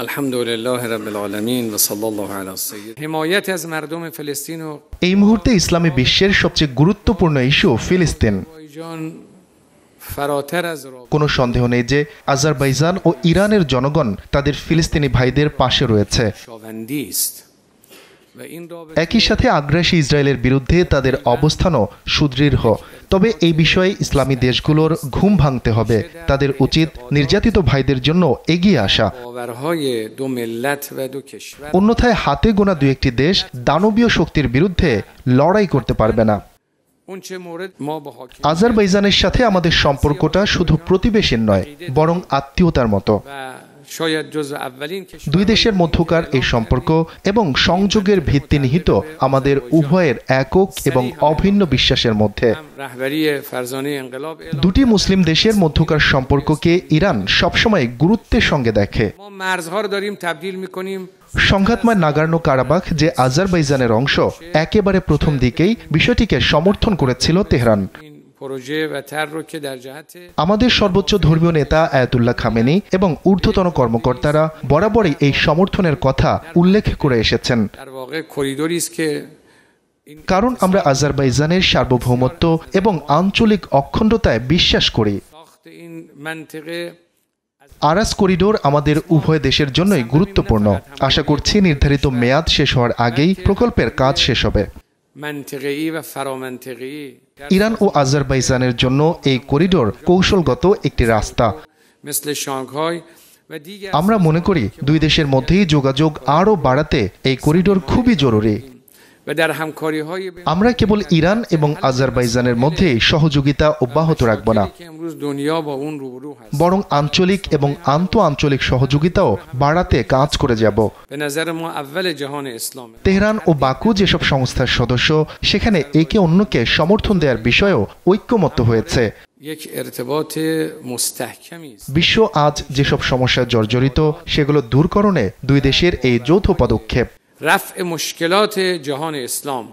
আলহামদুলিল্লাহ রাব্বিল আলামিন ওয়া সাল্লাল্লাহু আলা সাইয়্যিদিনা হিমায়াত আজ মারদুম ফিলিস্তিন। এই মুহূর্তে ইসলামী বিশ্বের সবচেয়ে গুরুত্বপূর্ণ ইস্যু ফিলিস্তিন। কোনো সন্দেহ নেই যে আজারবাইজান ও ইরানের জনগণ তাদের ফিলিস্তিনি ভাইদের পাশে রয়েছে। একই সাথে আগ্রাসী ইসরায়েলের বিরুদ্ধে তাদের অবস্থানও সুদৃঢ়। তবে এই বিষয়ে ইসলামী দেশগুলোর ঘুম ভাঙতে হবে। তাদের উচিত নির্যাতিত ভাইদের জন্য এগিয়ে আসা। অন্যথায় হাতে গোনা দু একটি দেশ দানবীয় শক্তির বিরুদ্ধে লড়াই করতে পারবে না। আজারবাইজানের সাথে আমাদের সম্পর্কটা শুধু প্রতিবেশীর নয়, বরং আত্মীয়তার মতো। দুই দেশের মধ্যকার এই সম্পর্ক এবং সংযোগের ভিত্তি নিহিত আমাদের উভয়ের একক এবং অভিন্ন বিশ্বাসের মধ্যে। দুটি মুসলিম দেশের মধ্যকার সম্পর্ককে ইরান সবসময় গুরুত্বের সঙ্গে দেখে। সংঘাতময় নাগোর্নো কারাবাখ যে আজারবাইজানের অংশ, একেবারে প্রথম দিকেই বিষয়টিকে সমর্থন করেছিল তেহরান। আমাদের সর্বোচ্চ ধর্মীয় নেতা আয়াতুল্লাহ খামেনি এবং ঊর্ধ্বতন কর্মকর্তারা বরাবরই এই সমর্থনের কথা উল্লেখ করে এসেছেন। কারণ আমরা আজারবাইজানের সার্বভৌমত্ব এবং আঞ্চলিক অখণ্ডতায় বিশ্বাস করি। আরাস করিডোর আমাদের উভয় দেশের জন্যই গুরুত্বপূর্ণ। আশা করছি নির্ধারিত মেয়াদ শেষ হওয়ার আগেই প্রকল্পের কাজ শেষ হবে। ইরান ও আজারবাইজানের জন্য এই করিডোর কৌশলগত একটি রাস্তা। আমরা মনে করি দুই দেশের মধ্যেই যোগাযোগ আরও বাড়াতে এই করিডোর খুবই জরুরি। আমরা কেবল ইরান এবং আজারবাইজানের মধ্যে সহযোগিতা অব্যাহত রাখব না, বরং আঞ্চলিক এবং আন্তঃআঞ্চলিক সহযোগিতাও বাড়াতে কাজ করে যাব। তেহরান ও বাকু যেসব সংস্থার সদস্য, সেখানে একে অন্যকে সমর্থন দেওয়ার বিষয়েও ঐক্যমত্য হয়েছে। বিশ্ব আজ যেসব সমস্যায় জর্জরিত, সেগুলো দূরকরণে দুই দেশের এই যৌথ পদক্ষেপ। رفع مشکلات جهان اسلام